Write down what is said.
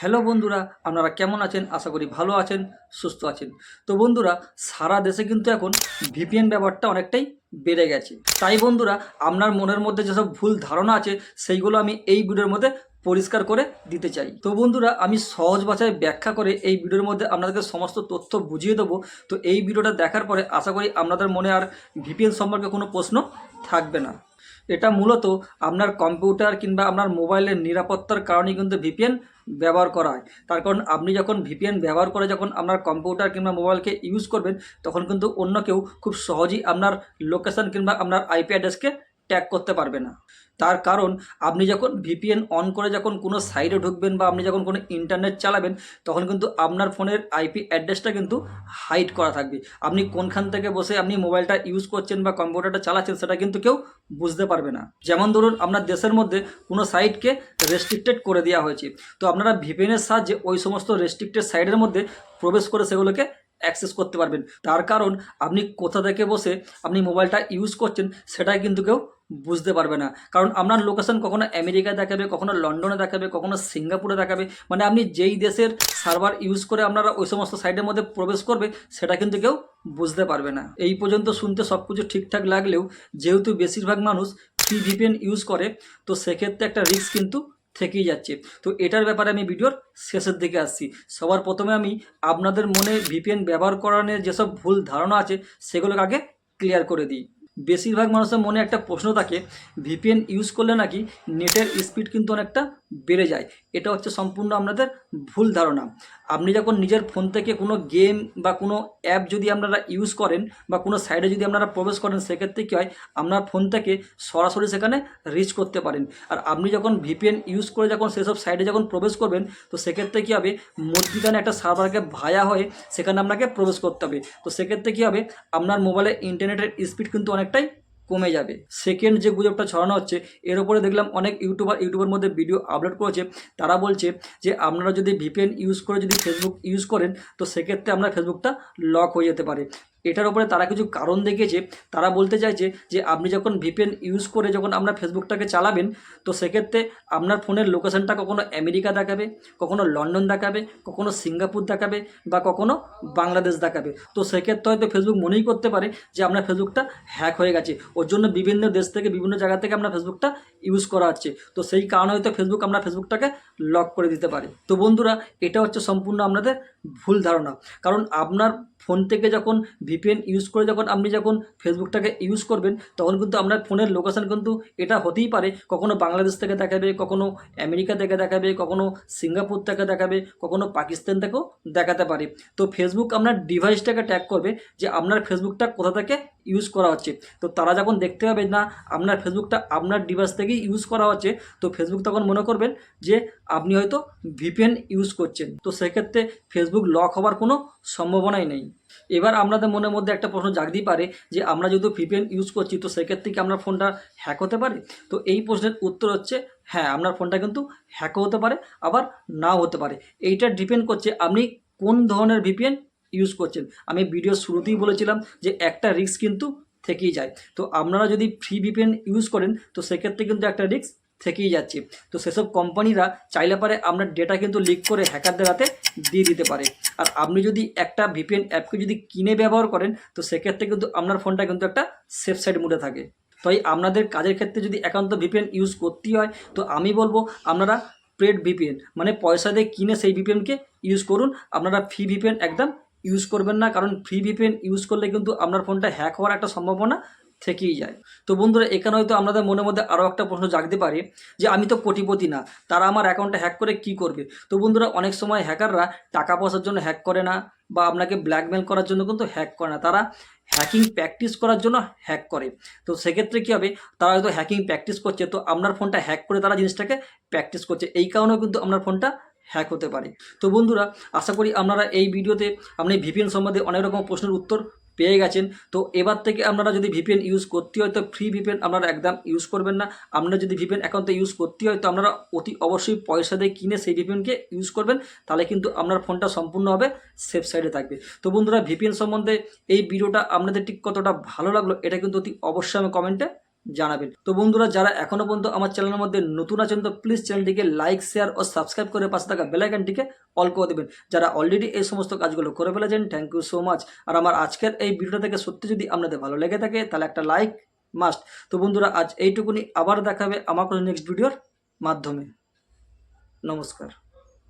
Hello বন্ধুরা, আপনারা কেমন আছেন? আশা করি ভালো আছেন, সুস্থ আছেন। তো বন্ধুরা, সারা দেশে কিন্তু এখন ভিপিএন ব্যবহারটা অনেকটাই বেড়ে গেছে। তাই বন্ধুরা, আপনার মনের মধ্যে যেসব ভুল ধারণা আছে সেইগুলো আমি এই ভিডিওর মধ্যে পরিষ্কার করে দিতে চাই। তো বন্ধুরা, আমি সহজ ভাষায় ব্যাখ্যা করে এই ভিডিওর মধ্যে আপনাদেরকে সমস্ত তথ্য বুঝিয়ে দেবো। তো এই ভিডিওটা দেখার পরে আশা করি আপনাদের মনে আর ভিপিএন সম্পর্কে কোনো প্রশ্ন থাকবে না। এটা মূলত আপনার কম্পিউটার কিংবা আপনার মোবাইলের নিরাপত্তার কারণেই কিন্তু ভিপিএন ব্যবহার করা হয়। তার কারণ আপনি যখন ভিপিএন ব্যবহার করে যখন আপনার কম্পিউটার কিংবা মোবাইলকে ইউজ করবেন, তখন কিন্তু অন্য কেউ খুব সহজেই আপনার লোকেশন কিংবা আপনার আইপি অ্যাড্রেসকে ট্যাগ করতে পারবে না। তার কারণ আপনি যখন ভিপিএন অন করে যখন কোনো সাইটে ঢুকবেন বা আপনি যখন কোনো ইন্টারনেট চালাবেন, তখন কিন্তু আপনার ফোনের আইপি অ্যাড্রেসটা কিন্তু হাইড করা থাকবে। আপনি কোনখান থেকে বসে আপনি মোবাইলটা ইউজ করছেন বা কম্পিউটারটা চালাচ্ছেন সেটা কিন্তু কেউ বুঝতে পারবে না। যেমন ধরুন, আপনার দেশের মধ্যে কোনো সাইটকে রেস্ট্রিক্টেড করে দেওয়া হয়েছে, তো আপনারা ভিপিএনের সাহায্যে ওই সমস্ত রেস্ট্রিক্টেড সাইটের মধ্যে প্রবেশ করে সেগুলোকে অ্যাক্সেস করতে পারবেন। তার কারণ আপনি কোথা থেকে বসে আপনি মোবাইলটা ইউজ করছেন সেটাই কিন্তু কেউ বুঝতে পারবে না। কারণ আপনার লোকেশন কখনো আমেরিকা দেখাবে, কখনো লন্ডনে দেখাবে, কখনো সিঙ্গাপুরে দেখাবে। মানে আপনি যেই দেশের সার্ভার ইউজ করে আপনারা ওই সমস্ত সাইটের মধ্যে প্রবেশ করবে সেটা কিন্তু কেউ বুঝতে পারবে না। এই পর্যন্ত শুনতে সব কিছু ঠিকঠাক লাগলেও যেহেতু বেশিরভাগ মানুষ ফ্রি ভিপিএন ইউজ করে, তো সেক্ষেত্রে একটা রিস্ক কিন্তু থেকেই যাচ্ছে। তো এটার ব্যাপারে আমি ভিডিওর শেষের দিকে আসছি। সবার প্রথমে আমি আপনাদের মনে ভিপিএন ব্যবহার করানোর যেসব ভুল ধারণা আছে সেগুলোকে আগে ক্লিয়ার করে দিই। বেশিরভাগ মানুষের মনে একটা প্রশ্ন থাকে, ভিপিএন ইউজ করলে নাকি নেটের স্পিড কিন্তু অনেকটা বেড়ে যায়। এটা হচ্ছে সম্পূর্ণ আপনাদের ভুল ধারণা। আপনি যখন নিজের ফোন থেকে কোনো গেম বা কোনো অ্যাপ যদি আপনারা ইউজ করেন বা কোনো সাইটে যদি আপনারা প্রবেশ করেন, সেক্ষেত্রে কী হয়, আপনার ফোন থেকে সরাসরি সেখানে রিচ করতে পারেন। আর আপনি যখন ভিপিএন ইউজ করে যখন সেসব সাইটে যখন প্রবেশ করবেন, তো সেক্ষেত্রে কী হবে, মধ্যিখানে একটা সার্ভারকে ভায়া হয়ে সেখানে আপনাকে প্রবেশ করতে হবে। তো সেক্ষেত্রে কী হবে, আপনার মোবাইলে ইন্টারনেটের স্পিড কিন্তু অনেকটাই কমে যাবে। সেকেন্ড যে গুজবটা ছড়ানো হচ্ছে, এর উপরে দেখলাম অনেক ইউটিউবের মধ্যে ভিডিও আপলোড করেছে। তারা বলছে যে আপনারা যদি ভিপিএন ইউজ করে যদি ফেসবুক ইউজ করেন, তো সেক্ষেত্রে আপনার ফেসবুকটা লক হয়ে যেতে পারে। এটার উপরে তারা কিছু কারণ দেখিয়েছে। তারা বলতে চাইছে যে আপনি যখন ভিপিএন ইউজ করে যখন আপনার ফেসবুকটাকে চালাবেন, তো সেক্ষেত্রে আপনার ফোনের লোকেশনটা কখনো আমেরিকা দেখাবে, কখনো লন্ডন দেখাবে, কখনো সিঙ্গাপুর দেখাবে, বা কখনো বাংলাদেশ দেখাবে। তো সেক্ষেত্রে হয়তো ফেসবুক মনেই করতে পারে যে আপনার ফেসবুকটা হ্যাক হয়ে গেছে, ওর জন্য বিভিন্ন দেশ থেকে বিভিন্ন জায়গা থেকে আপনার ফেসবুকটা ইউজ করা হচ্ছে। তো সেই কারণে হয়তো ফেসবুক আপনার ফেসবুকটাকে লক করে দিতে পারে। তো বন্ধুরা, এটা হচ্ছে সম্পূর্ণ আপনাদের ভুল ধারণা। কারণ আপনার ফোন থেকে যখন ভিপিএন ইউজ করে যখন আপনি যখন ফেসবুকটাকে ইউজ করবেন, তখন কিন্তু আপনার ফোনের লোকেশন কিন্তু এটা হতেই পারে কখনো বাংলাদেশ থেকে দেখাবে, কখনো আমেরিকা থেকে দেখাবে, কখনো সিঙ্গাপুর থেকে দেখাবে, কখনো পাকিস্তান থেকেও দেখাতে পারে। তো ফেসবুক আপনার ডিভাইসটাকে ট্যাগ করবে যে আপনার ফেসবুকটা কোথা থেকে ইউজ করা হচ্ছে। তো তারা যখন দেখতে পাবে না আপনার ফেসবুকটা আপনার ডিভাইস থেকেই ইউজ করা হচ্ছে, তো ফেসবুক তখন মনে করবেন যে আপনি হয়তো ভিপিএন ইউজ করছেন। তো সেক্ষেত্রে ফেসবুক লক হওয়ার কোনো সম্ভাবনাই নেই। এবার আপনাদের মনের মধ্যে একটা প্রশ্ন জাগতেই পারে যে আমরা যেহেতু ভিপিএন ইউজ করছি, তো সেক্ষেত্রে কি আপনার ফোনটা হ্যাক হতে পারে? তো এই প্রশ্নের উত্তর হচ্ছে হ্যাঁ, আপনার ফোনটা কিন্তু হ্যাকও হতে পারে, আবার নাও হতে পারে। এইটা ডিপেন্ড করছে আপনি কোন ধরনের ভিপিএন ইউজ করছেন। আমি ভিডিওর শুরুতেই বলেছিলাম যে একটা রিস্ক কিন্তু থেকেই যায়। তো আপনারা যদি ফ্রি ভিপিএন ইউজ করেন, তো সেক্ষেত্রে কিন্তু একটা রিস্ক থেকেই যাচ্ছে। তো সেসব কোম্পানিরা চাইলে পারে আপনার ডেটা কিন্তু লিক করে হ্যাকারদের হাতে দিয়ে দিতে পারে। আর আপনি যদি একটা ভিপিএন অ্যাপকে যদি কিনে ব্যবহার করেন, তো সেক্ষেত্রে কিন্তু আপনার ফোনটা কিন্তু একটা সেফ সাইড মোডে থাকে। তাই আপনাদের কাজের ক্ষেত্রে যদি একান্ত ভিপিএন ইউজ করতেই হয়, তো আমি বলবো আপনারা পেড ভিপিএন মানে পয়সা দিয়ে কিনে সেই ভিপিএনকে ইউজ করুন। আপনারা ফ্রি ভিপিএন একদম ইউজ করবেন না, কারণ ফ্রি ভিপিএন ইউজ করলে কিন্তু আপনার ফোনটা হ্যাক হওয়ার একটা সম্ভাবনা থেকেই যায়। তো বন্ধুরা, এখানে হয়তো আপনাদের মনের মধ্যে আরও একটা প্রশ্ন জাগতে পারে যে আমি তো কোটিপতি না, তারা আমার অ্যাকাউন্টটা হ্যাক করে কি করবে? তো বন্ধুরা, অনেক সময় হ্যাকাররা টাকা পয়সার জন্য হ্যাক করে না, বা আপনাকে ব্ল্যাকমেল করার জন্য কিন্তু হ্যাক করে না, তারা হ্যাকিং প্র্যাকটিস করার জন্য হ্যাক করে। তো সেক্ষেত্রে কী হবে, তারা হয়তো হ্যাকিং প্র্যাকটিস করছে, তো আপনার ফোনটা হ্যাক করে তারা জিনিসটাকে প্র্যাকটিস করছে, এই কারণেও কিন্তু আপনার ফোনটা হ্যাক হতে পারে। তো বন্ধুরা, আশা করি আপনারা এই ভিডিওতে আপনি ভিপিএন সম্বন্ধে অনেক রকম প্রশ্নের উত্তর পেয়ে গেছেন। তো এবার থেকে আপনারা যদি ভিপিএন ইউজ করতে হয়, তো ফ্রি ভিপিএন আপনারা একদম ইউজ করবেন না। আপনারা যদি ভিপিএন অ্যাকাউন্ট ইউজ করতে হয়, তো আপনারা অতি অবশ্যই পয়সা দিয়ে কিনে সেই ভিপিএনকে ইউজ করবেন, তাহলে কিন্তু আপনার ফোনটা সম্পূর্ণভাবে সেফ সাইডে থাকবে। তো বন্ধুরা, ভিপিএন সম্বন্ধে এই ভিডিওটা আপনাদের ঠিক কতটা ভালো লাগলো এটা কিন্তু অতি অবশ্যই আমি কমেন্টে জানাবেন। তো বন্ধুরা, যারা এখনও পর্যন্ত আমার চ্যানেলের মধ্যে নতুন আছেন তো প্লিজ চ্যানেলটিকে লাইক, শেয়ার ও সাবস্ক্রাইব করে পাশে থাকা বেল আইকনটিকে অল করে দেবেন। যারা অলরেডি এই সমস্ত কাজগুলো করে ফেলেছেন, থ্যাংক ইউ সো মাচ। আর আমার আজকের এই ভিডিওটা থেকে সত্যি যদি আপনাদের ভালো লেগে থাকে তাহলে একটা লাইক মাস্ট। তো বন্ধুরা, আজ এইটুকুনি, আবার দেখাবে আমার কোনো নেক্সট ভিডিওর মাধ্যমে। নমস্কার।